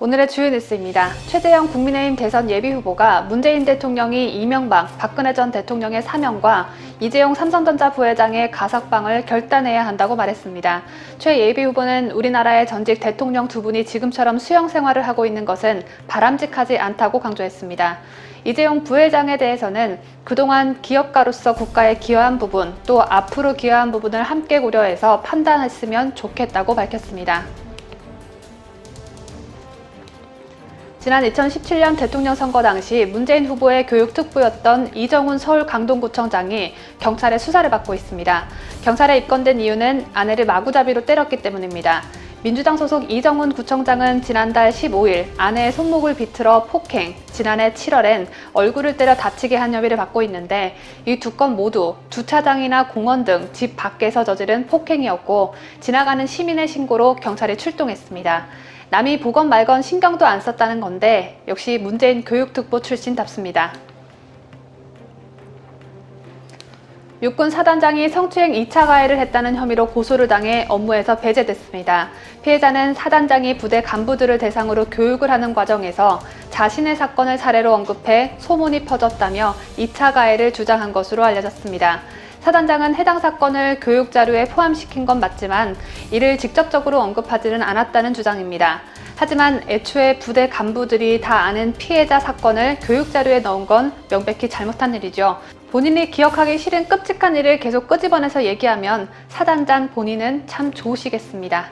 오늘의 주요 뉴스입니다. 최재형 국민의힘 대선 예비후보가 문재인 대통령이 이명박, 박근혜 전 대통령의 사면과 이재용 삼성전자 부회장의 가석방을 결단해야 한다고 말했습니다. 최 예비후보는 우리나라의 전직 대통령 두 분이 지금처럼 수용 생활을 하고 있는 것은 바람직하지 않다고 강조했습니다. 이재용 부회장에 대해서는 그동안 기업가로서 국가에 기여한 부분, 또 앞으로 기여한 부분을 함께 고려해서 판단했으면 좋겠다고 밝혔습니다. 지난 2017년 대통령 선거 당시 문재인 후보의 교육특보였던 이정훈 서울 강동구청장이 경찰의 수사를 받고 있습니다. 경찰에 입건된 이유는 아내를 마구잡이로 때렸기 때문입니다. 민주당 소속 이정훈 구청장은 지난달 15일 아내의 손목을 비틀어 폭행, 지난해 7월엔 얼굴을 때려 다치게 한 혐의를 받고 있는데 이 두 건 모두 주차장이나 공원 등 집 밖에서 저지른 폭행이었고 지나가는 시민의 신고로 경찰이 출동했습니다. 남이 보건 말건 신경도 안 썼다는 건데 역시 문재인 교육특보 출신답습니다. 육군 사단장이 성추행 2차 가해를 했다는 혐의로 고소를 당해 업무에서 배제됐습니다. 피해자는 사단장이 부대 간부들을 대상으로 교육을 하는 과정에서 자신의 사건을 사례로 언급해 소문이 퍼졌다며 2차 가해를 주장한 것으로 알려졌습니다. 사단장은 해당 사건을 교육 자료에 포함시킨 건 맞지만 이를 직접적으로 언급하지는 않았다는 주장입니다. 하지만 애초에 부대 간부들이 다 아는 피해자 사건을 교육 자료에 넣은 건 명백히 잘못한 일이죠. 본인이 기억하기 싫은 끔찍한 일을 계속 끄집어내서 얘기하면 사단장 본인은 참 좋으시겠습니다.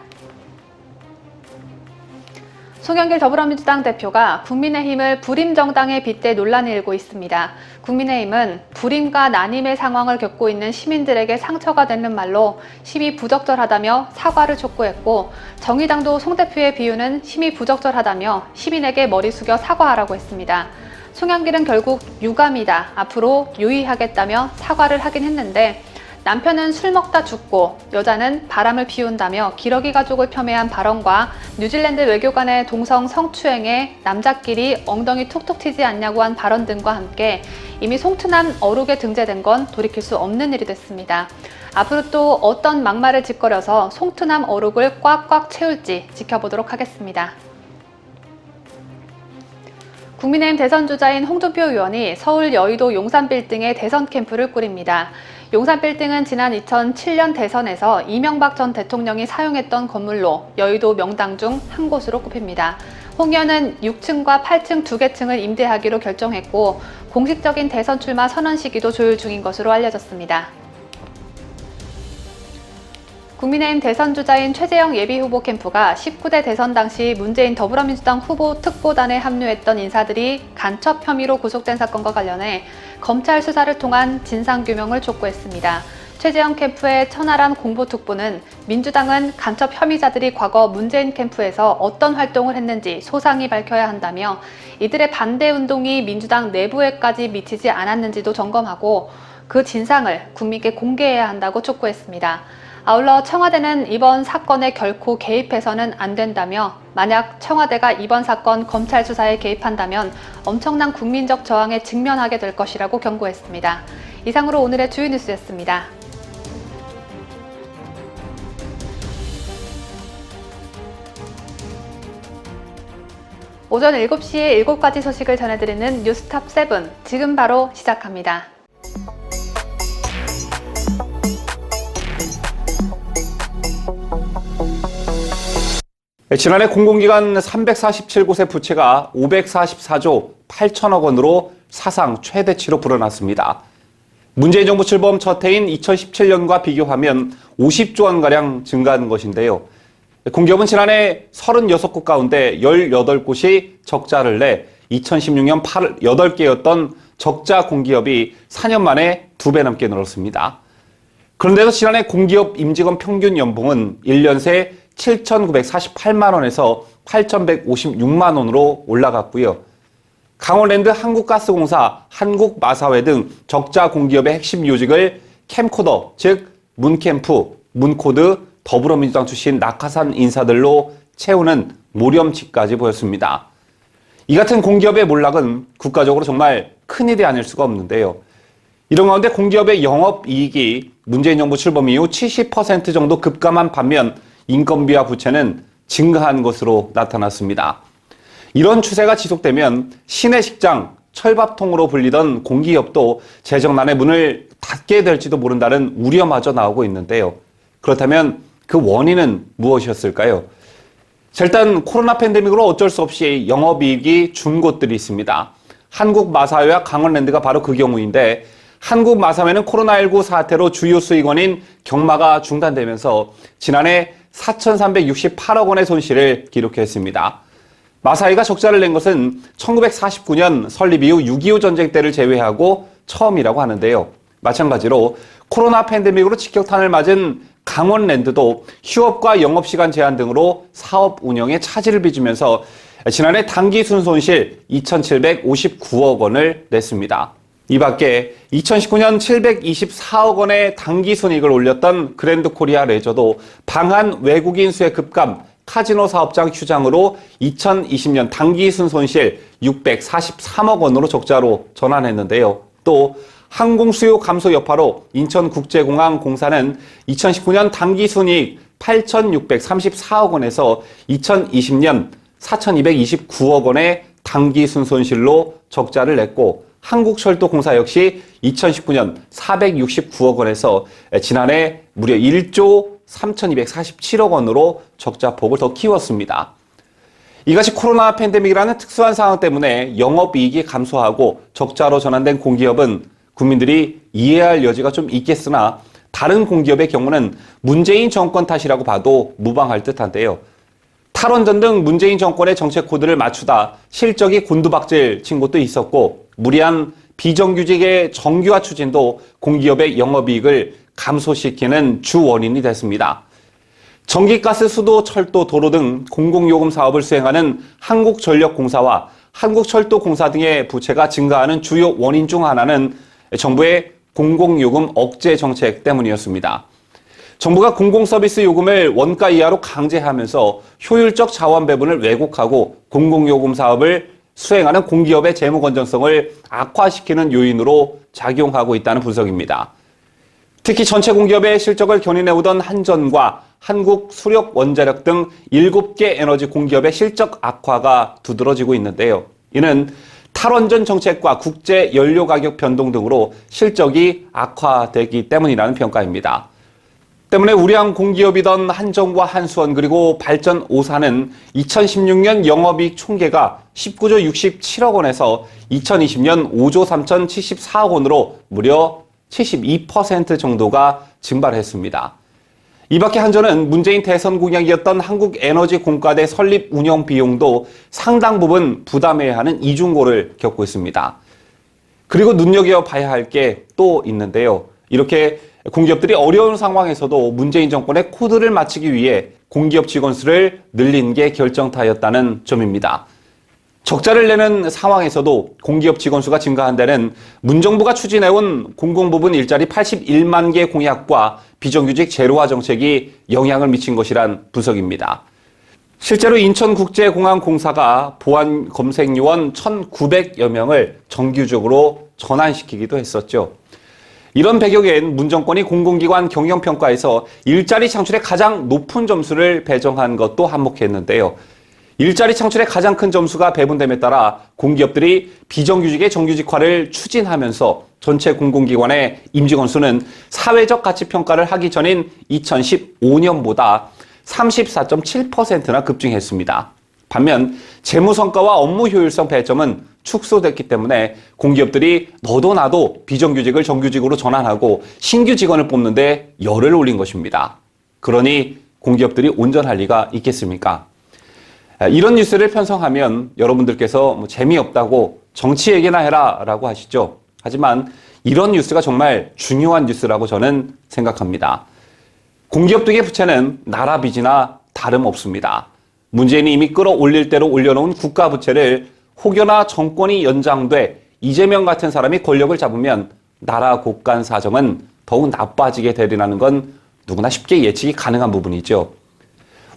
송영길 더불어민주당 대표가 국민의힘을 불임정당에 빗대 논란이 일고 있습니다. 국민의힘은 불임과 난임의 상황을 겪고 있는 시민들에게 상처가 되는 말로 심히 부적절하다며 사과를 촉구했고 정의당도 송 대표의 비유는 심히 부적절하다며 시민에게 머리 숙여 사과하라고 했습니다. 송영길은 결국 유감이다, 앞으로 유의하겠다며 사과를 하긴 했는데 남편은 술 먹다 죽고 여자는 바람을 피운다며 기러기 가족을 폄훼한 발언과 뉴질랜드 외교관의 동성 성추행에 남자끼리 엉덩이 툭툭 튀지 않냐고 한 발언 등과 함께 이미 송트남 어록에 등재된 건 돌이킬 수 없는 일이 됐습니다. 앞으로 또 어떤 막말을 짓거려서 송트남 어록을 꽉꽉 채울지 지켜보도록 하겠습니다. 국민의힘 대선 주자인 홍준표 의원이 서울 여의도 용산빌딩에 대선 캠프를 꾸립니다. 용산빌딩은 지난 2007년 대선에서 이명박 전 대통령이 사용했던 건물로 여의도 명당 중 한 곳으로 꼽힙니다. 홍 의원은 6층과 8층 두 개 층을 임대하기로 결정했고 공식적인 대선 출마 선언 시기도 조율 중인 것으로 알려졌습니다. 국민의힘 대선 주자인 최재형 예비후보 캠프가 19대 대선 당시 문재인 더불어민주당 후보 특보단에 합류했던 인사들이 간첩 혐의로 구속된 사건과 관련해 검찰 수사를 통한 진상규명을 촉구했습니다. 최재형 캠프의 천하람 공보특보는 민주당은 간첩 혐의자들이 과거 문재인 캠프에서 어떤 활동을 했는지 소상히 밝혀야 한다며 이들의 반대 운동이 민주당 내부에까지 미치지 않았는지도 점검하고 그 진상을 국민께 공개해야 한다고 촉구했습니다. 아울러 청와대는 이번 사건에 결코 개입해서는 안 된다며 만약 청와대가 이번 사건 검찰 수사에 개입한다면 엄청난 국민적 저항에 직면하게 될 것이라고 경고했습니다. 이상으로 오늘의 주요 뉴스였습니다. 오전 7시에 7가지 소식을 전해드리는 뉴스탑 7, 지금 바로 시작합니다. 지난해 공공기관 347곳의 부채가 544조 8천억 원으로 사상 최대치로 불어났습니다. 문재인 정부 출범 첫 해인 2017년과 비교하면 50조 원가량 증가한 것인데요. 공기업은 지난해 36곳 가운데 18곳이 적자를 내 2016년 8개였던 적자 공기업이 4년 만에 2배 넘게 늘었습니다. 그런데도 지난해 공기업 임직원 평균 연봉은 1년 새 7,948만 원에서 8,156만 원으로 올라갔고요. 강원랜드 한국가스공사, 한국마사회 등 적자 공기업의 핵심 요직을 캠코더, 즉 문캠프, 문코드, 더불어민주당 출신 낙하산 인사들로 채우는 모렴치까지 보였습니다. 이 같은 공기업의 몰락은 국가적으로 정말 큰일이 아닐 수가 없는데요. 이런 가운데 공기업의 영업이익이 문재인 정부 출범 이후 70% 정도 급감한 반면 인건비와 부채는 증가한 것으로 나타났습니다. 이런 추세가 지속되면 시내식장, 철밥통으로 불리던 공기업도 재정난의 문을 닫게 될지도 모른다는 우려마저 나오고 있는데요. 그렇다면 그 원인은 무엇이었을까요? 자, 일단 코로나 팬데믹으로 어쩔 수 없이 영업이익이 준 곳들이 있습니다. 한국마사회와 강원랜드가 바로 그 경우인데, 한국마사회는 코로나19 사태로 주요 수익원인 경마가 중단되면서 지난해 4,368억 원의 손실을 기록했습니다. 마사회가 적자를 낸 것은 1949년 설립 이후 6.25 전쟁 때를 제외하고 처음이라고 하는데요. 마찬가지로 코로나 팬데믹으로 직격탄을 맞은 강원랜드도 휴업과 영업시간 제한 등으로 사업 운영에 차질을 빚으면서 지난해 당기 순손실 2,759억 원을 냈습니다. 이 밖에 2019년 724억 원의 당기 순이익을 올렸던 그랜드 코리아 레저도 방한 외국인 수의 급감, 카지노 사업장 휴장으로 2020년 당기 순손실 643억 원으로 적자로 전환했는데요. 또 항공 수요 감소 여파로 인천국제공항 공사는 2019년 당기 순이익 8,634억 원에서 2020년 4,229억 원의 당기 순손실로 적자를 냈고, 한국철도공사 역시 2019년 469억 원에서 지난해 무려 1조 3,247억 원으로 적자폭을 더 키웠습니다. 이것이 코로나 팬데믹이라는 특수한 상황 때문에 영업이익이 감소하고 적자로 전환된 공기업은 국민들이 이해할 여지가 좀 있겠으나, 다른 공기업의 경우는 문재인 정권 탓이라고 봐도 무방할 듯한데요. 탈원전 등 문재인 정권의 정책 코드를 맞추다 실적이 곤두박질 친 곳도 있었고, 무리한 비정규직의 정규화 추진도 공기업의 영업이익을 감소시키는 주 원인이 됐습니다. 전기가스, 수도, 철도, 도로 등 공공요금 사업을 수행하는 한국전력공사와 한국철도공사 등의 부채가 증가하는 주요 원인 중 하나는 정부의 공공요금 억제 정책 때문이었습니다. 정부가 공공서비스 요금을 원가 이하로 강제하면서 효율적 자원 배분을 왜곡하고 공공요금 사업을 수행하는 공기업의 재무 건전성을 악화시키는 요인으로 작용하고 있다는 분석입니다. 특히 전체 공기업의 실적을 견인해오던 한전과 한국수력원자력 등 7개 에너지 공기업의 실적 악화가 두드러지고 있는데요. 이는 탈원전 정책과 국제 연료 가격 변동 등으로 실적이 악화되기 때문이라는 평가입니다. 때문에 우량 공기업이던 한전과 한수원 그리고 발전 5사는 2016년 영업이익 총계가 19조 67억 원에서 2020년 5조 3,074억 원으로 무려 72% 정도가 증발했습니다. 이 밖에 한전은 문재인 대선 공약이었던 한국에너지공과대 설립 운영 비용도 상당 부분 부담해야 하는 이중고를 겪고 있습니다. 그리고 눈여겨봐야 할 게 또 있는데요. 이렇게 공기업들이 어려운 상황에서도 문재인 정권의 코드를 맞추기 위해 공기업 직원 수를 늘린 게 결정타였다는 점입니다. 적자를 내는 상황에서도 공기업 직원 수가 증가한 데는 문정부가 추진해온 공공부문 일자리 81만 개 공약과 비정규직 제로화 정책이 영향을 미친 것이란 분석입니다. 실제로 인천국제공항공사가 보안 검색요원 1,900여 명을 정규직으로 전환시키기도 했었죠. 이런 배경엔 문 정권이 공공기관 경영평가에서 일자리 창출에 가장 높은 점수를 배정한 것도 한몫했는데요. 일자리 창출에 가장 큰 점수가 배분됨에 따라 공기업들이 비정규직의 정규직화를 추진하면서 전체 공공기관의 임직원 수는 사회적 가치 평가를 하기 전인 2015년보다 34.7%나 급증했습니다. 반면 재무성과와 업무 효율성 배점은 축소됐기 때문에 공기업들이 너도 나도 비정규직을 정규직으로 전환하고 신규 직원을 뽑는데 열을 올린 것입니다. 그러니 공기업들이 온전할 리가 있겠습니까? 이런 뉴스를 편성하면 여러분들께서 재미없다고 정치 얘기나 해라 라고 하시죠. 하지만 이런 뉴스가 정말 중요한 뉴스라고 저는 생각합니다. 공기업 등의 부채는 나라 빚이나 다름없습니다. 문재인이 이미 끌어올릴 대로 올려놓은 국가 부채를 혹여나 정권이 연장돼 이재명 같은 사람이 권력을 잡으면 나라 곳간 사정은 더욱 나빠지게 되리라는 건 누구나 쉽게 예측이 가능한 부분이죠.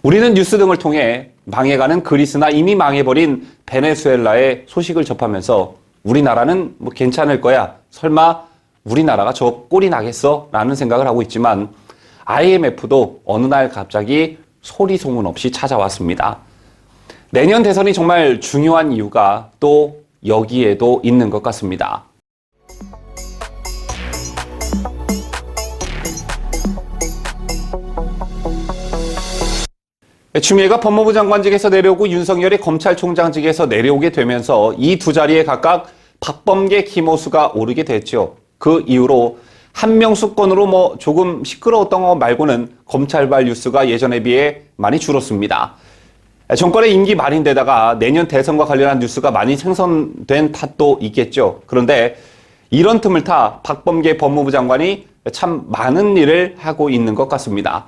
우리는 뉴스 등을 통해 망해가는 그리스나 이미 망해버린 베네수엘라의 소식을 접하면서 우리나라는 괜찮을 거야. 설마 우리나라가 저 꼴이 나겠어? 라는 생각을 하고 있지만 IMF도 어느 날 갑자기 소리 소문 없이 찾아왔습니다. 내년 대선이 정말 중요한 이유가 또 여기에도 있는 것 같습니다. 추미애가 법무부 장관직에서 내려오고 윤석열이 검찰총장직에서 내려오게 되면서 이 두 자리에 각각 박범계, 김호수가 오르게 됐죠. 그 이후로 한명수건으로 조금 시끄러웠던 것 말고는 검찰발 뉴스가 예전에 비해 많이 줄었습니다. 정권의 임기 말인데다가 내년 대선과 관련한 뉴스가 많이 생성된 탓도 있겠죠. 그런데 이런 틈을 타 박범계 법무부 장관이 참 많은 일을 하고 있는 것 같습니다.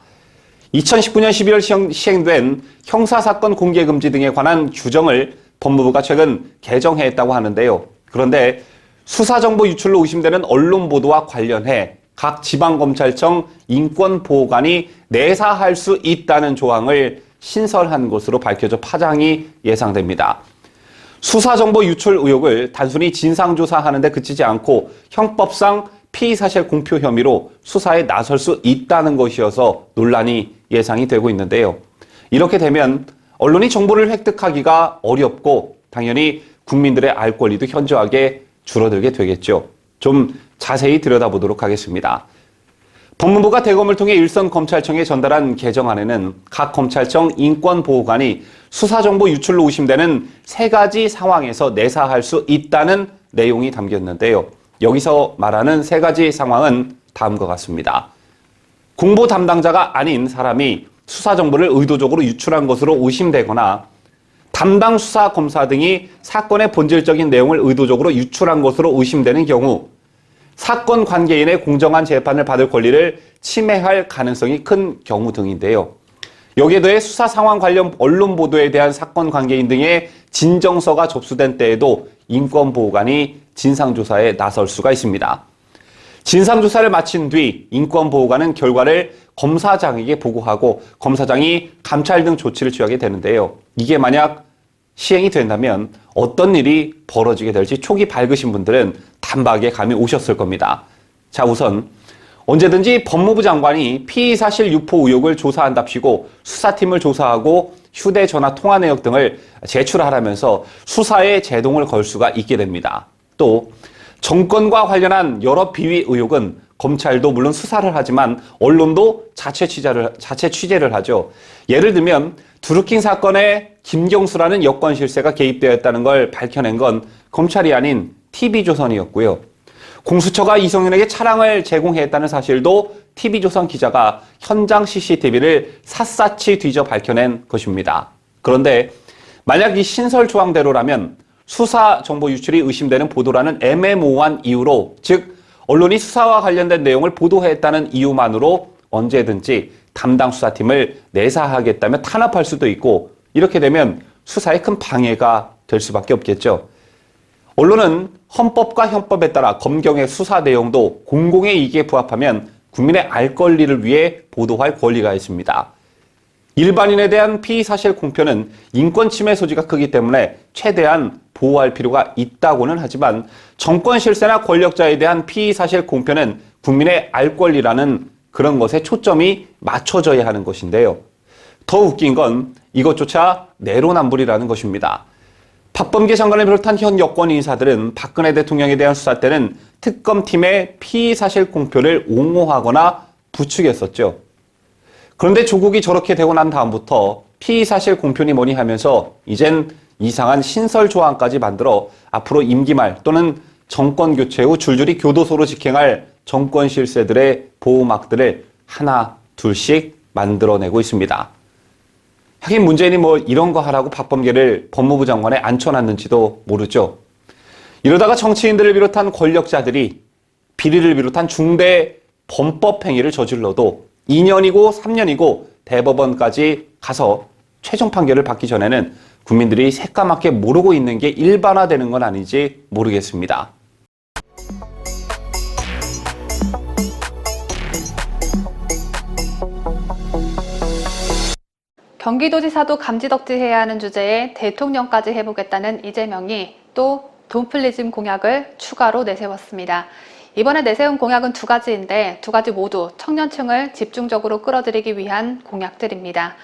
2019년 12월 시행된 형사사건 공개금지 등에 관한 규정을 법무부가 최근 개정했다고 하는데요. 그런데 수사정보 유출로 의심되는 언론 보도와 관련해 각 지방검찰청 인권보호관이 내사할 수 있다는 조항을 신설한 것으로 밝혀져 파장이 예상됩니다. 수사정보 유출 의혹을 단순히 진상조사하는 데 그치지 않고 형법상 피의사실 공표 혐의로 수사에 나설 수 있다는 것이어서 논란이 예상이 되고 있는데요. 이렇게 되면 언론이 정보를 획득하기가 어렵고 당연히 국민들의 알 권리도 현저하게 줄어들게 되겠죠. 좀 자세히 들여다보도록 하겠습니다. 법무부가 대검을 통해 일선 검찰청에 전달한 개정안에는 각 검찰청 인권보호관이 수사정보 유출로 의심되는 3가지 상황에서 내사할 수 있다는 내용이 담겼는데요. 여기서 말하는 3가지 상황은 다음과 같습니다. 공보 담당자가 아닌 사람이 수사정보를 의도적으로 유출한 것으로 의심되거나 담당 수사검사 등이 사건의 본질적인 내용을 의도적으로 유출한 것으로 의심되는 경우 사건 관계인의 공정한 재판을 받을 권리를 침해할 가능성이 큰 경우 등인데요. 여기에 더해 수사 상황 관련 언론 보도에 대한 사건 관계인 등의 진정서가 접수된 때에도 인권보호관이 진상조사에 나설 수가 있습니다. 진상조사를 마친 뒤 인권보호관은 결과를 검사장에게 보고하고 검사장이 감찰 등 조치를 취하게 되는데요. 이게 만약 시행이 된다면 어떤 일이 벌어지게 될지 촉이 밝으신 분들은 단박에 감이 오셨을 겁니다. 자, 우선 언제든지 법무부 장관이 피의사실 유포 의혹을 조사한답시고 수사팀을 조사하고 휴대전화 통화 내역 등을 제출하라면서 수사에 제동을 걸 수가 있게 됩니다. 또 정권과 관련한 여러 비위 의혹은 검찰도 물론 수사를 하지만 언론도 자체 취재를 하죠. 예를 들면 드루킹 사건에 김경수라는 여권 실세가 개입되었다는 걸 밝혀낸 건 검찰이 아닌 TV조선이었고요. 공수처가 이성윤에게 차량을 제공했다는 사실도 TV조선 기자가 현장 CCTV를 샅샅이 뒤져 밝혀낸 것입니다. 그런데 만약 이 신설 조항대로라면 수사 정보 유출이 의심되는 보도라는 애매모호한 이유로, 즉 언론이 수사와 관련된 내용을 보도했다는 이유만으로 언제든지 담당 수사팀을 내사하겠다며 탄압할 수도 있고, 이렇게 되면 수사에 큰 방해가 될 수밖에 없겠죠. 언론은 헌법과 형법에 따라 검경의 수사 내용도 공공의 이익에 부합하면 국민의 알 권리를 위해 보도할 권리가 있습니다. 일반인에 대한 피의사실 공표는 인권 침해 소지가 크기 때문에 최대한 보호할 필요가 있다고는 하지만 정권 실세나 권력자에 대한 피의사실 공표는 국민의 알 권리라는 그런 것에 초점이 맞춰져야 하는 것인데요. 더 웃긴 건 이것조차 내로남불이라는 것입니다. 박범계 장관을 비롯한 현 여권 인사들은 박근혜 대통령에 대한 수사 때는 특검팀의 피의사실 공표를 옹호하거나 부추겼었죠. 그런데 조국이 저렇게 되고 난 다음부터 피의사실 공표니 뭐니 하면서 이젠 이상한 신설 조항까지 만들어 앞으로 임기 말 또는 정권 교체 후 줄줄이 교도소로 직행할 정권 실세들의 보호막들을 하나 둘씩 만들어내고 있습니다. 하긴 문재인이 이런 거 하라고 박범계를 법무부 장관에 앉혀놨는지도 모르죠. 이러다가 정치인들을 비롯한 권력자들이 비리를 비롯한 중대 범법 행위를 저질러도 2년이고 3년이고 대법원까지 가서 최종 판결을 받기 전에는 국민들이 새까맣게 모르고 있는 게 일반화되는 건 아닌지 모르겠습니다. 경기도지사도 감지덕지해야 하는 주제에 대통령까지 해보겠다는 이재명이 또 돈플리즘 공약을 추가로 내세웠습니다. 이번에 내세운 공약은 2가지인데 2가지 모두 청년층을 집중적으로 끌어들이기 위한 공약들입니다.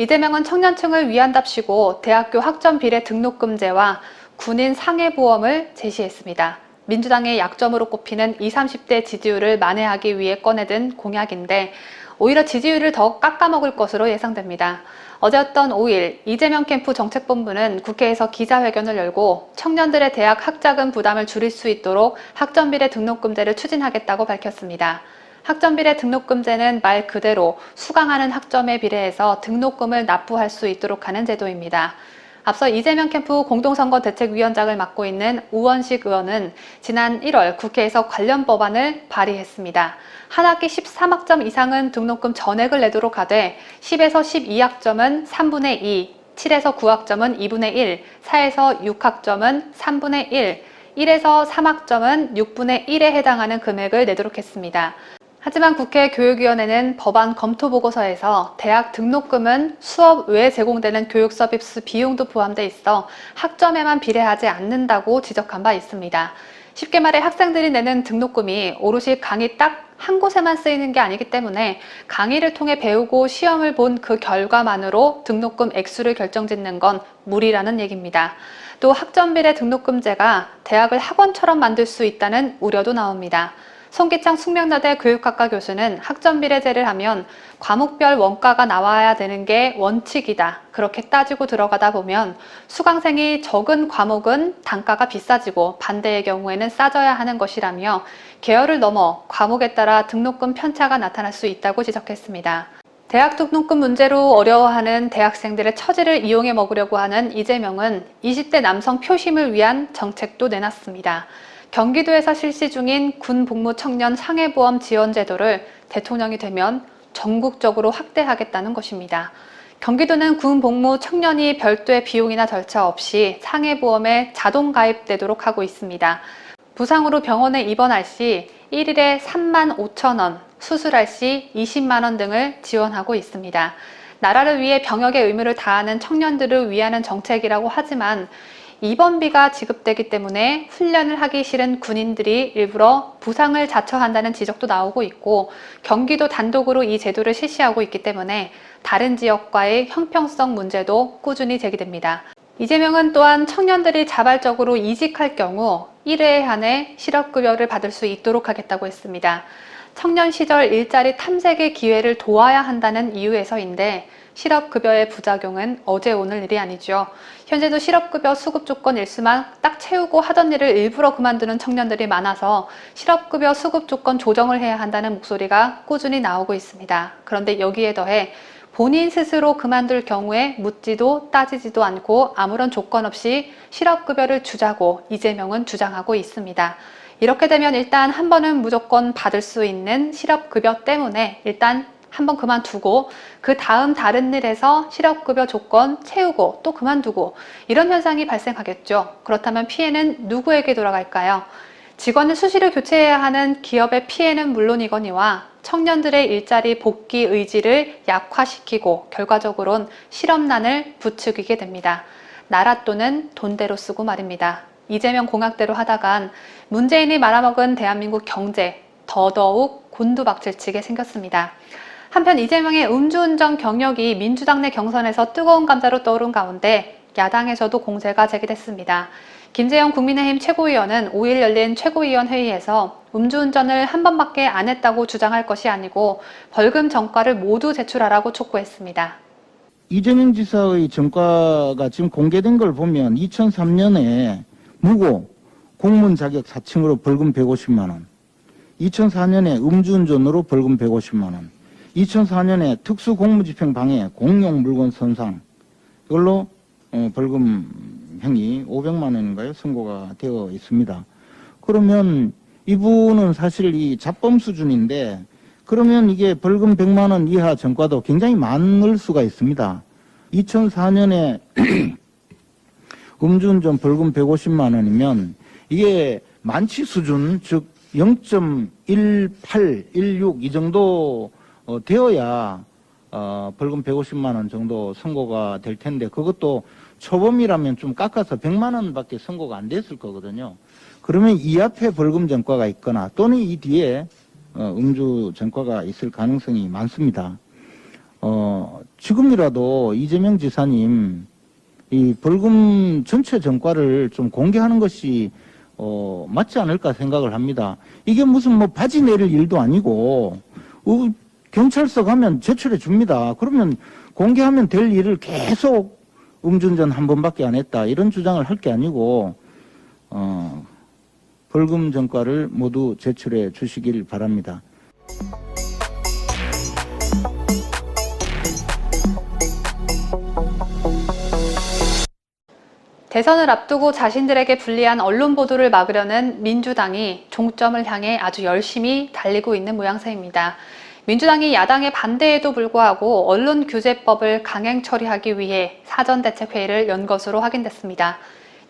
이재명은 청년층을 위한답시고 대학교 학점 비례 등록금제와 군인 상해보험을 제시했습니다. 민주당의 약점으로 꼽히는 20, 30대 지지율을 만회하기 위해 꺼내든 공약인데 오히려 지지율을 더 깎아먹을 것으로 예상됩니다. 어제였던 5일 이재명 캠프 정책본부는 국회에서 기자회견을 열고 청년들의 대학 학자금 부담을 줄일 수 있도록 학점비례 등록금제를 추진하겠다고 밝혔습니다. 학점비례 등록금제는 말 그대로 수강하는 학점에 비례해서 등록금을 납부할 수 있도록 하는 제도입니다. 앞서 이재명 캠프 공동선거대책위원장을 맡고 있는 우원식 의원은 지난 1월 국회에서 관련 법안을 발의했습니다. 한 학기 13학점 이상은 등록금 전액을 내도록 하되 10에서 12학점은 3분의 2, 7에서 9학점은 2분의 1, 4에서 6학점은 3분의 1, 1에서 3학점은 6분의 1에 해당하는 금액을 내도록 했습니다. 하지만 국회 교육위원회는 법안 검토 보고서에서 대학 등록금은 수업 외에 제공되는 교육 서비스 비용도 포함돼 있어 학점에만 비례하지 않는다고 지적한 바 있습니다. 쉽게 말해 학생들이 내는 등록금이 오롯이 강의 딱 한 곳에만 쓰이는 게 아니기 때문에 강의를 통해 배우고 시험을 본 그 결과만으로 등록금 액수를 결정짓는 건 무리라는 얘기입니다. 또 학점비례 등록금제가 대학을 학원처럼 만들 수 있다는 우려도 나옵니다. 송기창 숙명여대 교육학과 교수는 학점비례제를 하면 과목별 원가가 나와야 되는 게 원칙이다. 그렇게 따지고 들어가다 보면 수강생이 적은 과목은 단가가 비싸지고 반대의 경우에는 싸져야 하는 것이라며 계열을 넘어 과목에 따라 등록금 편차가 나타날 수 있다고 지적했습니다. 대학 등록금 문제로 어려워하는 대학생들의 처지를 이용해 먹으려고 하는 이재명은 20대 남성 표심을 위한 정책도 내놨습니다. 경기도에서 실시 중인 군 복무 청년 상해보험 지원 제도를 대통령이 되면 전국적으로 확대하겠다는 것입니다. 경기도는 군 복무 청년이 별도의 비용이나 절차 없이 상해보험에 자동 가입되도록 하고 있습니다. 부상으로 병원에 입원할 시 1일에 3만 5천 원, 수술할 시 20만 원 등을 지원하고 있습니다. 나라를 위해 병역의 의무를 다하는 청년들을 위하는 정책이라고 하지만 입원비가 지급되기 때문에 훈련을 하기 싫은 군인들이 일부러 부상을 자처한다는 지적도 나오고 있고 경기도 단독으로 이 제도를 실시하고 있기 때문에 다른 지역과의 형평성 문제도 꾸준히 제기됩니다. 이재명은 또한 청년들이 자발적으로 이직할 경우 1회에 한해 실업급여를 받을 수 있도록 하겠다고 했습니다. 청년 시절 일자리 탐색의 기회를 도와야 한다는 이유에서인데 실업급여의 부작용은 어제 오늘 일이 아니죠. 현재도 실업급여 수급 조건 일수만 딱 채우고 하던 일을 일부러 그만두는 청년들이 많아서 실업급여 수급 조건 조정을 해야 한다는 목소리가 꾸준히 나오고 있습니다. 그런데 여기에 더해 본인 스스로 그만둘 경우에 묻지도 따지지도 않고 아무런 조건 없이 실업급여를 주자고 이재명은 주장하고 있습니다. 이렇게 되면 일단 한 번은 무조건 받을 수 있는 실업급여 때문에 일단 한번 그만두고 그 다음 다른 일에서 실업급여 조건 채우고 또 그만두고 이런 현상이 발생하겠죠. 그렇다면 피해는 누구에게 돌아갈까요? 직원을 수시로 교체해야 하는 기업의 피해는 물론이거니와 청년들의 일자리 복귀 의지를 약화시키고 결과적으로는 실업난을 부추기게 됩니다. 나라 돈은 돈대로 쓰고 말입니다. 이재명 공약대로 하다간 문재인이 말아먹은 대한민국 경제 더더욱 곤두박질치게 생겼습니다. 한편 이재명의 음주운전 경력이 민주당 내 경선에서 뜨거운 감자로 떠오른 가운데 야당에서도 공세가 제기됐습니다. 김재영 국민의힘 최고위원은 5일 열린 최고위원 회의에서 음주운전을 한 번밖에 안 했다고 주장할 것이 아니고 벌금 전과를 모두 제출하라고 촉구했습니다. 이재명 지사의 전과가 지금 공개된 걸 보면 2003년에 무고 공무원 자격 사칭으로 벌금 150만 원, 2004년에 음주운전으로 벌금 150만 원, 2004년에 특수공무집행 방해, 공용 물건 손상 이걸로 벌금형이 500만 원인가요? 선고가 되어 있습니다. 그러면 이분은 사실 이 자범 수준인데 그러면 이게 벌금 100만 원 이하 전과도 굉장히 많을 수가 있습니다. 2004년에 음주운전 벌금 150만 원이면 이게 만취 수준 즉 0.1816 이 정도 되어야 벌금 150만 원 정도 선고가 될 텐데 그것도 초범이라면 좀 깎아서 100만 원밖에 선고가 안 됐을 거거든요. 그러면 이 앞에 벌금 전과가 있거나 또는 이 뒤에 음주 전과가 있을 가능성이 많습니다. 지금이라도 이재명 지사님 이 벌금 전체 전과를 좀 공개하는 것이 맞지 않을까 생각을 합니다. 이게 무슨 뭐 바지 내릴 일도 아니고 경찰서 가면 제출해 줍니다. 그러면 공개하면 될 일을 계속 음주운전 한 번밖에 안 했다 이런 주장을 할 게 아니고 벌금 전과를 모두 제출해 주시길 바랍니다. 대선을 앞두고 자신들에게 불리한 언론 보도를 막으려는 민주당이 종점을 향해 아주 열심히 달리고 있는 모양새입니다. 민주당이 야당의 반대에도 불구하고 언론규제법을 강행 처리하기 위해 사전대책회의를 연 것으로 확인됐습니다.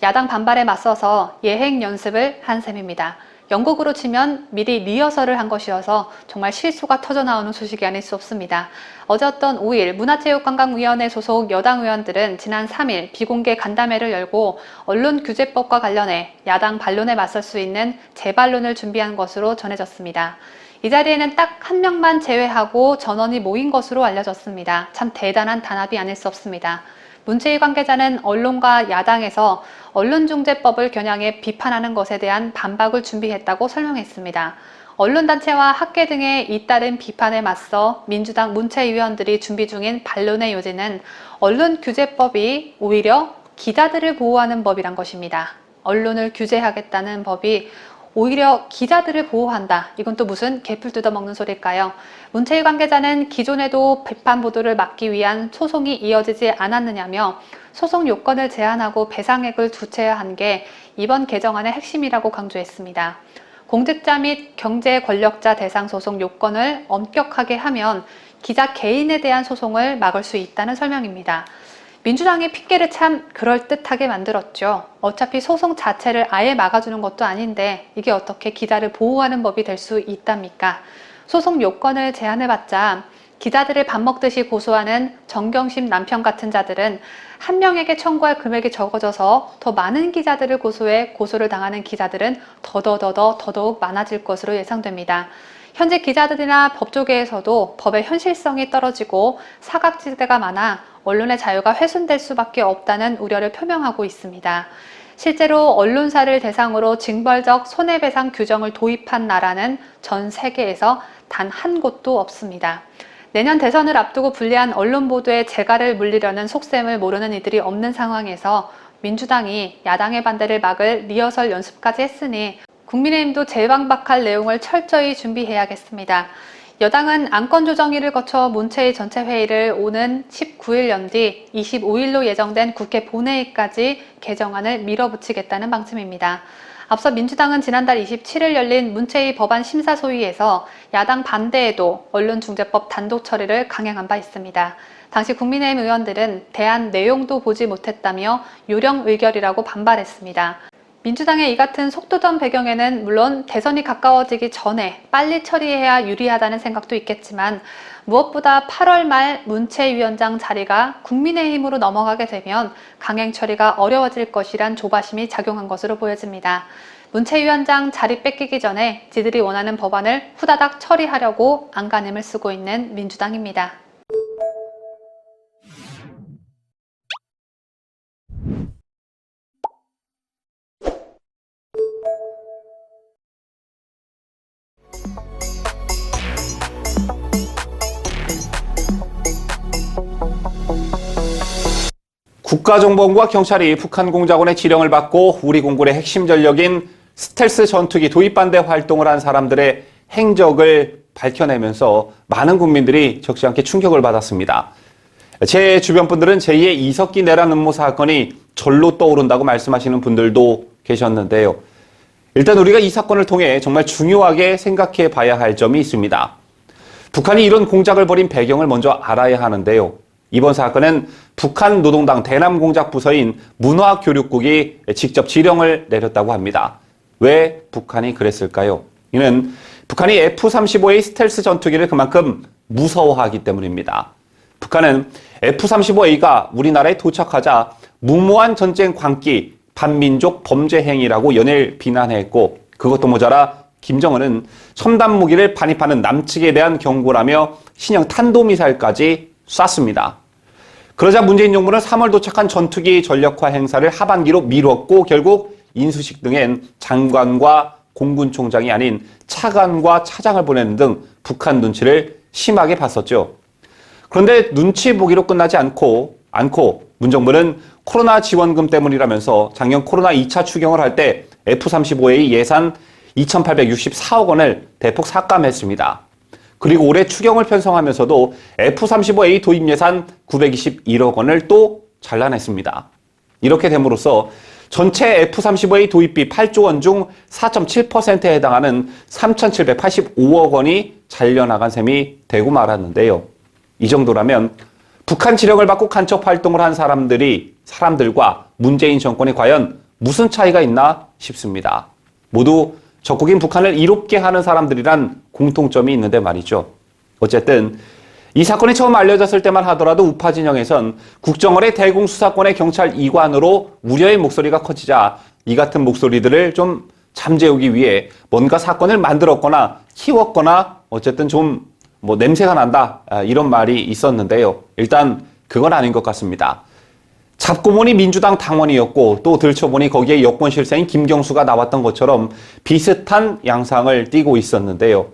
야당 반발에 맞서서 예행 연습을 한 셈입니다. 영국으로 치면 미리 리허설을 한 것이어서 정말 실수가 터져나오는 소식이 아닐 수 없습니다. 어제였던 5일 문화체육관광위원회 소속 여당 의원들은 지난 3일 비공개 간담회를 열고 언론규제법과 관련해 야당 반론에 맞설 수 있는 재반론을 준비한 것으로 전해졌습니다. 이 자리에는 딱 한 명만 제외하고 전원이 모인 것으로 알려졌습니다. 참 대단한 단합이 아닐 수 없습니다. 문체위 관계자는 언론과 야당에서 언론중재법을 겨냥해 비판하는 것에 대한 반박을 준비했다고 설명했습니다. 언론단체와 학계 등의 잇따른 비판에 맞서 민주당 문체위원들이 준비 중인 반론의 요지는 언론규제법이 오히려 기자들을 보호하는 법이란 것입니다. 언론을 규제하겠다는 법이 오히려 기자들을 보호한다. 이건 또 무슨 개풀 뜯어먹는 소리일까요? 문체위 관계자는 기존에도 비판 보도를 막기 위한 소송이 이어지지 않았느냐며 소송 요건을 제한하고 배상액을 주체해야 한 게 이번 개정안의 핵심이라고 강조했습니다. 공직자 및 경제 권력자 대상 소송 요건을 엄격하게 하면 기자 개인에 대한 소송을 막을 수 있다는 설명입니다. 민주당의 핑계를 참 그럴듯하게 만들었죠. 어차피 소송 자체를 아예 막아주는 것도 아닌데 이게 어떻게 기자를 보호하는 법이 될 수 있답니까? 소송 요건을 제한해봤자 기자들을 밥 먹듯이 고소하는 정경심 남편 같은 자들은 한 명에게 청구할 금액이 적어져서 더 많은 기자들을 고소해 고소를 당하는 기자들은 더더욱 많아질 것으로 예상됩니다. 현재 기자들이나 법조계에서도 법의 현실성이 떨어지고 사각지대가 많아 언론의 자유가 훼손될 수밖에 없다는 우려를 표명하고 있습니다. 실제로 언론사를 대상으로 징벌적 손해배상 규정을 도입한 나라는 전 세계에서 단 한 곳도 없습니다. 내년 대선을 앞두고 불리한 언론 보도에 재갈을 물리려는 속셈을 모르는 이들이 없는 상황에서 민주당이 야당의 반대를 막을 리허설 연습까지 했으니 국민의힘도 재방박할 내용을 철저히 준비해야겠습니다. 여당은 안건조정위를 거쳐 문체위 전체 회의를 오는 19일 연 뒤 25일로 예정된 국회 본회의까지 개정안을 밀어붙이겠다는 방침입니다. 앞서 민주당은 지난달 27일 열린 문체위 법안 심사 소위에서 야당 반대에도 언론중재법 단독 처리를 강행한 바 있습니다. 당시 국민의힘 의원들은 대안 내용도 보지 못했다며 요령 의결이라고 반발했습니다. 민주당의 이 같은 속도전 배경에는 물론 대선이 가까워지기 전에 빨리 처리해야 유리하다는 생각도 있겠지만 무엇보다 8월 말 문체위원장 자리가 국민의힘으로 넘어가게 되면 강행 처리가 어려워질 것이란 조바심이 작용한 것으로 보여집니다. 문체위원장 자리 뺏기기 전에 지들이 원하는 법안을 후다닥 처리하려고 안간힘을 쓰고 있는 민주당입니다. 국가정보원과 경찰이 북한 공작원의 지령을 받고 우리 공군의 핵심 전력인 스텔스 전투기 도입 반대 활동을 한 사람들의 행적을 밝혀내면서 많은 국민들이 적지 않게 충격을 받았습니다. 제 주변 분들은 제2의 이석기 내란 음모 사건이 절로 떠오른다고 말씀하시는 분들도 계셨는데요. 일단 우리가 이 사건을 통해 정말 중요하게 생각해 봐야 할 점이 있습니다. 북한이 이런 공작을 벌인 배경을 먼저 알아야 하는데요. 이번 사건은 북한 노동당 대남공작 부서인 문화교육국이 직접 지령을 내렸다고 합니다. 왜 북한이 그랬을까요? 이는 북한이 F-35A 스텔스 전투기를 그만큼 무서워하기 때문입니다. 북한은 F-35A가 우리나라에 도착하자 무모한 전쟁 광기, 반민족 범죄 행위라고 연일 비난했고 그것도 모자라 김정은은 첨단 무기를 반입하는 남측에 대한 경고라며 신형 탄도미사일까지 쐈습니다. 그러자 문재인 정부는 3월 도착한 전투기 전력화 행사를 하반기로 미뤘고 결국 인수식 등엔 장관과 공군총장이 아닌 차관과 차장을 보내는 등 북한 눈치를 심하게 봤었죠. 그런데 눈치 보기로 끝나지 않고 문 정부는 코로나 지원금 때문이라면서 작년 코로나 2차 추경을 할 때 F-35A 예산 2,864억 원을 대폭 삭감했습니다. 그리고 올해 추경을 편성하면서도 F-35A 도입 예산 921억 원을 또 잘라냈습니다. 이렇게 됨으로써 전체 F-35A 도입비 8조 원 중 4.7%에 해당하는 3,785억 원이 잘려나간 셈이 되고 말았는데요. 이 정도라면 북한 지령을 받고 간첩 활동을 한 사람들과 문재인 정권이 과연 무슨 차이가 있나 싶습니다. 모두 적국인 북한을 이롭게 하는 사람들이란 공통점이 있는데 말이죠. 어쨌든 이 사건이 처음 알려졌을 때만 하더라도 우파 진영에선 국정원의 대공수사권의 경찰 이관으로 우려의 목소리가 커지자 이 같은 목소리들을 좀 잠재우기 위해 뭔가 사건을 만들었거나 키웠거나 어쨌든 좀 냄새가 난다 이런 말이 있었는데요. 일단 그건 아닌 것 같습니다. 잡고 보니 민주당 당원이었고 또 들춰보니 거기에 여권 실세인 김경수가 나왔던 것처럼 비슷한 양상을 띠고 있었는데요.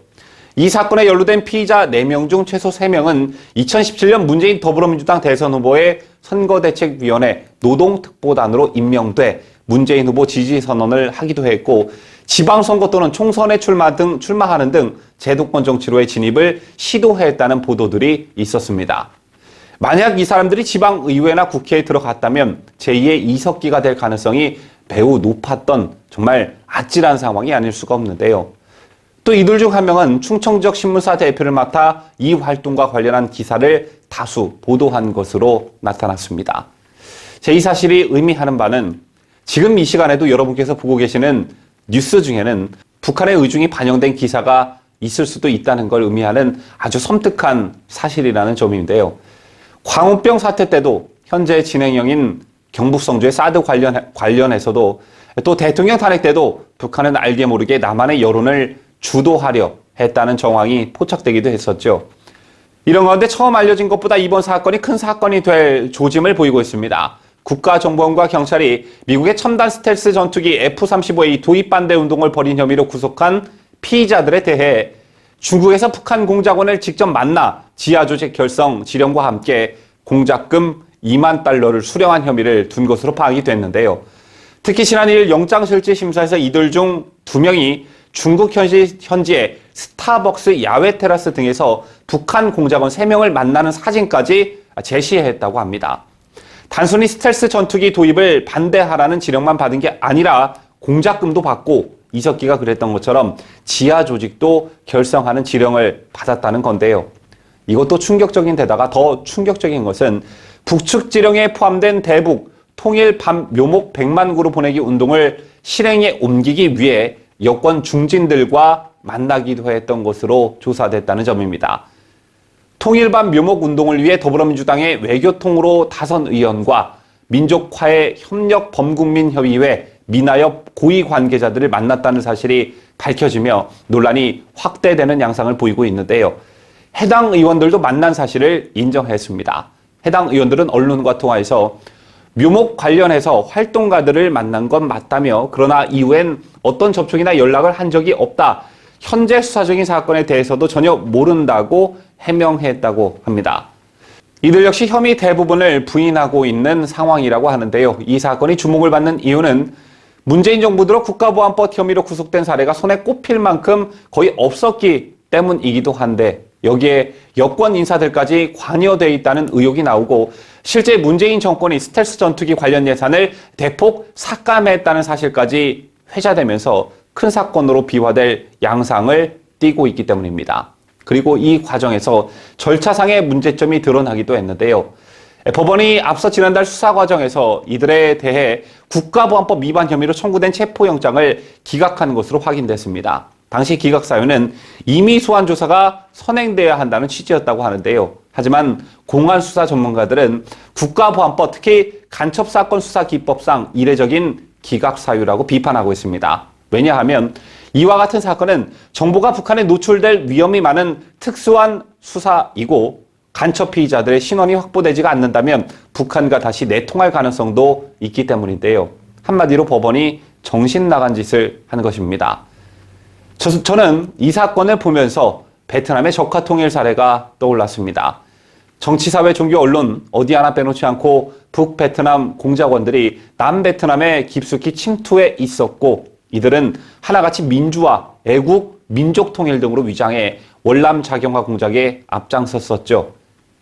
이 사건에 연루된 피의자 4명 중 최소 3명은 2017년 문재인 더불어민주당 대선 후보의 선거대책위원회 노동특보단으로 임명돼 문재인 후보 지지 선언을 하기도 했고 지방선거 또는 총선에 출마하는 등 제도권 정치로의 진입을 시도했다는 보도들이 있었습니다. 만약 이 사람들이 지방의회나 국회에 들어갔다면 제2의 이석기가 될 가능성이 매우 높았던 정말 아찔한 상황이 아닐 수가 없는데요. 또 이들 중 한 명은 충청지역 신문사 대표를 맡아 이 활동과 관련한 기사를 다수 보도한 것으로 나타났습니다. 이 사실이 의미하는 바는 지금 이 시간에도 여러분께서 보고 계시는 뉴스 중에는 북한의 의중이 반영된 기사가 있을 수도 있다는 걸 의미하는 아주 섬뜩한 사실이라는 점인데요. 광우병 사태 때도 현재 진행형인 경북 성주의 사드 관련해서도 또 대통령 탄핵 때도 북한은 알게 모르게 남한의 여론을 주도하려 했다는 정황이 포착되기도 했었죠. 이런 가운데 처음 알려진 것보다 이번 사건이 큰 사건이 될 조짐을 보이고 있습니다. 국가정보원과 경찰이 미국의 첨단 스텔스 전투기 F-35A 도입 반대 운동을 벌인 혐의로 구속한 피의자들에 대해 중국에서 북한 공작원을 직접 만나 지하조직 결성 지령과 함께 공작금 2만 달러를 수령한 혐의를 둔 것으로 파악이 됐는데요. 특히 지난 2일 영장실질심사에서 이들 중 2명이 중국 현지의 스타벅스 야외 테라스 등에서 북한 공작원 3명을 만나는 사진까지 제시했다고 합니다. 단순히 스텔스 전투기 도입을 반대하라는 지령만 받은 게 아니라 공작금도 받고 이석기가 그랬던 것처럼 지하 조직도 결성하는 지령을 받았다는 건데요. 이것도 충격적인 데다가 더 충격적인 것은 북측 지령에 포함된 대북 통일 밤 묘목 100만 그루 보내기 운동을 실행에 옮기기 위해 여권 중진들과 만나기도 했던 것으로 조사됐다는 점입니다. 통일반 묘목 운동을 위해 더불어민주당의 외교통으로 다선 의원과 민족화의 협력 범국민협의회 민아협 고위 관계자들을 만났다는 사실이 밝혀지며 논란이 확대되는 양상을 보이고 있는데요. 해당 의원들도 만난 사실을 인정했습니다. 해당 의원들은 언론과 통화해서 묘목 관련해서 활동가들을 만난 건 맞다며 그러나 이후엔 어떤 접촉이나 연락을 한 적이 없다. 현재 수사적인 사건에 대해서도 전혀 모른다고 해명했다고 합니다. 이들 역시 혐의 대부분을 부인하고 있는 상황이라고 하는데요. 이 사건이 주목을 받는 이유는 문재인 정부 들어 국가보안법 혐의로 구속된 사례가 손에 꼽힐 만큼 거의 없었기 때문이기도 한데 여기에 여권 인사들까지 관여돼 있다는 의혹이 나오고 실제 문재인 정권이 스텔스 전투기 관련 예산을 대폭 삭감했다는 사실까지 회자되면서 큰 사건으로 비화될 양상을 띠고 있기 때문입니다. 그리고 이 과정에서 절차상의 문제점이 드러나기도 했는데요. 법원이 앞서 지난달 수사 과정에서 이들에 대해 국가보안법 위반 혐의로 청구된 체포영장을 기각한 것으로 확인됐습니다. 당시 기각 사유는 임의 소환 조사가 선행돼야 한다는 취지였다고 하는데요. 하지만 공안 수사 전문가들은 국가보안법 특히 간첩사건 수사기법상 이례적인 기각 사유라고 비판하고 있습니다. 왜냐하면 이와 같은 사건은 정보가 북한에 노출될 위험이 많은 특수한 수사이고 간첩 피의자들의 신원이 확보되지가 않는다면 북한과 다시 내통할 가능성도 있기 때문인데요. 한마디로 법원이 정신 나간 짓을 한 것입니다. 저는 이 사건을 보면서 베트남의 적화 통일 사례가 떠올랐습니다. 정치, 사회, 종교, 언론 어디 하나 빼놓지 않고 북베트남 공작원들이 남베트남에 깊숙이 침투해 있었고, 이들은 하나같이 민주화, 애국, 민족 통일 등으로 위장해 월남 자경화 공작에 앞장섰었죠.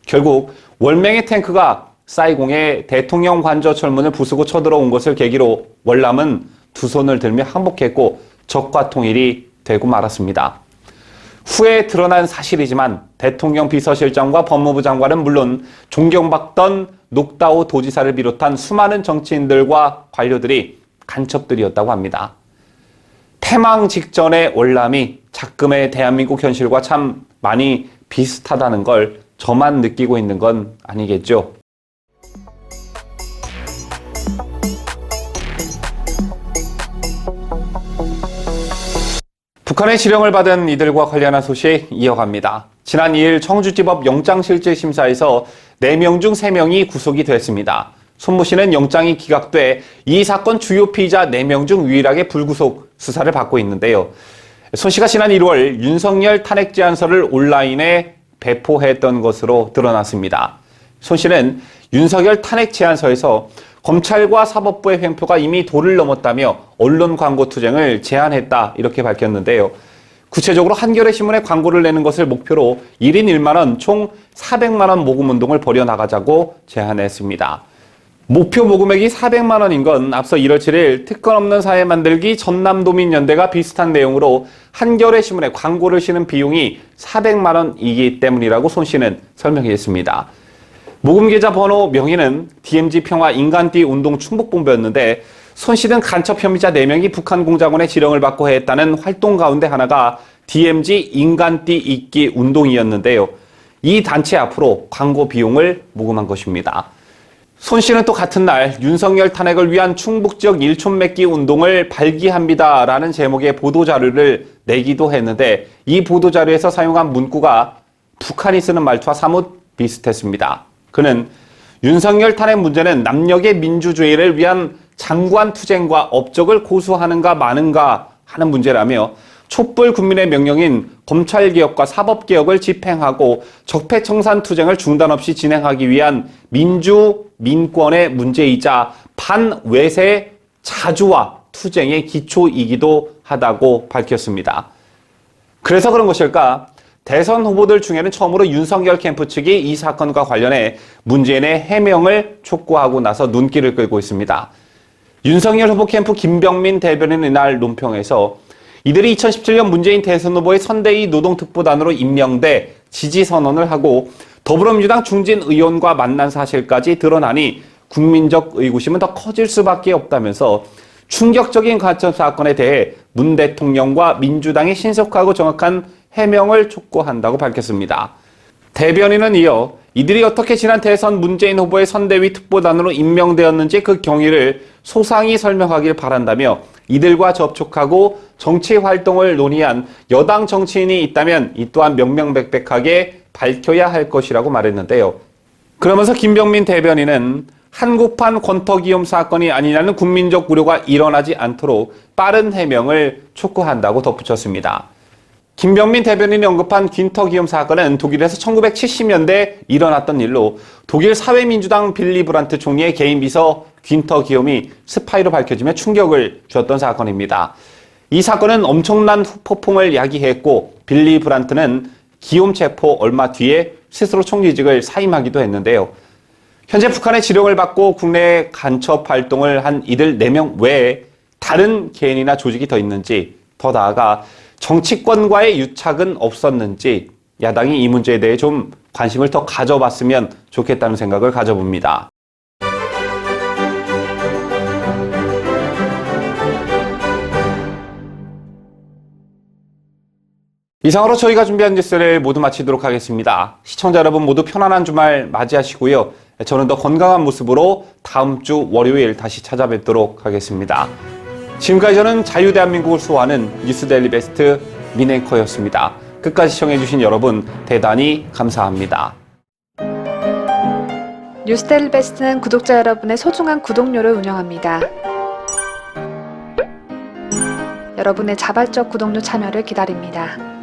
결국 월맹의 탱크가 사이공의 대통령 관저 철문을 부수고 쳐들어온 것을 계기로 월남은 두 손을 들며 항복했고 적과 통일이 되고 말았습니다. 후에 드러난 사실이지만 대통령 비서실장과 법무부 장관은 물론 존경받던 녹다오 도지사를 비롯한 수많은 정치인들과 관료들이 간첩들이었다고 합니다. 패망 직전의 월남이 작금의 대한민국 현실과 참 많이 비슷하다는 걸 저만 느끼고 있는 건 아니겠죠. 북한의 지령을 받은 이들과 관련한 소식 이어갑니다. 지난 2일 청주지법 영장실질심사에서 4명 중 3명이 구속이 됐습니다. 손모 씨는 영장이 기각돼 이 사건 주요 피의자 4명 중 유일하게 불구속 수사를 받고 있는데요. 손 씨가 지난 1월 윤석열 탄핵 제안서를 온라인에 배포했던 것으로 드러났습니다. 손 씨는 윤석열 탄핵 제안서에서 검찰과 사법부의 횡포가 이미 도를 넘었다며 언론 광고 투쟁을 제안했다, 이렇게 밝혔는데요. 구체적으로 한겨레 신문에 광고를 내는 것을 목표로 1인 1만 원, 총 400만 원 모금 운동을 벌여나가자고 제안했습니다. 목표 모금액이 400만 원인 건 앞서 1월 7일 특권 없는 사회 만들기 전남도민연대가 비슷한 내용으로 한겨레 신문에 광고를 실은 비용이 400만 원이기 때문이라고 손 씨는 설명했습니다. 모금 계좌 번호 명의는 DMZ 평화 인간띠 운동 충북본부였는데 손 씨는 간첩 혐의자 4명이 북한 공작원의 지령을 받고 했다는 활동 가운데 하나가 DMZ 인간띠 잊기 운동이었는데요. 이 단체 앞으로 광고 비용을 모금한 것입니다. 손 씨는 또 같은 날 윤석열 탄핵을 위한 충북 지역 일촌 맺기 운동을 발기합니다라는 제목의 보도자료를 내기도 했는데 이 보도자료에서 사용한 문구가 북한이 쓰는 말투와 사뭇 비슷했습니다. 그는 윤석열 탄핵 문제는 남녘의 민주주의를 위한 장관 투쟁과 업적을 고수하는가 마는가 하는 문제라며 촛불 국민의 명령인 검찰개혁과 사법개혁을 집행하고 적폐청산 투쟁을 중단 없이 진행하기 위한 민주, 민권의 문제이자 반외세 자주화 투쟁의 기초이기도 하다고 밝혔습니다. 그래서 그런 것일까? 대선 후보들 중에는 처음으로 윤석열 캠프 측이 이 사건과 관련해 문재인의 해명을 촉구하고 나서 눈길을 끌고 있습니다. 윤석열 후보 캠프 김병민 대변인은 이날 논평에서 이들이 2017년 문재인 대선 후보의 선대위 노동특보단으로 임명돼 지지선언을 하고 더불어민주당 중진 의원과 만난 사실까지 드러나니 국민적 의구심은 더 커질 수밖에 없다면서 충격적인 간첩 사건에 대해 문 대통령과 민주당이 신속하고 정확한 해명을 촉구한다고 밝혔습니다. 대변인은 이어 이들이 어떻게 지난 대선 문재인 후보의 선대위 특보단으로 임명되었는지 그 경위를 소상히 설명하길 바란다며 이들과 접촉하고 정치 활동을 논의한 여당 정치인이 있다면 이 또한 명명백백하게 밝혀야 할 것이라고 말했는데요. 그러면서 김병민 대변인은 한국판 권터기욤 사건이 아니냐는 국민적 우려가 일어나지 않도록 빠른 해명을 촉구한다고 덧붙였습니다. 김병민 대변인이 언급한 귄터기욤 사건은 독일에서 1970년대 일어났던 일로 독일 사회민주당 빌리 브란트 총리의 개인 비서 귄터기욤이 스파이로 밝혀지며 충격을 주었던 사건입니다. 이 사건은 엄청난 후폭풍을 야기했고 빌리 브란트는 기욤 체포 얼마 뒤에 스스로 총리직을 사임하기도 했는데요. 현재 북한의 지령을 받고 국내 간첩 활동을 한 이들 4명 외에 다른 개인이나 조직이 더 있는지, 더 나아가 정치권과의 유착은 없었는지 야당이 이 문제에 대해 좀 관심을 더 가져봤으면 좋겠다는 생각을 가져봅니다. 이상으로 저희가 준비한 뉴스를 모두 마치도록 하겠습니다. 시청자 여러분 모두 편안한 주말 맞이하시고요. 저는 더 건강한 모습으로 다음 주 월요일 다시 찾아뵙도록 하겠습니다. 지금까지 저는 자유대한민국을 수호하는 뉴스데일리 베스트 민앵커였습니다. 끝까지 시청해주신 여러분 대단히 감사합니다. 뉴스데일리 베스트는 구독자 여러분의 소중한 구독료를 운영합니다. 여러분의 자발적 구독료 참여를 기다립니다.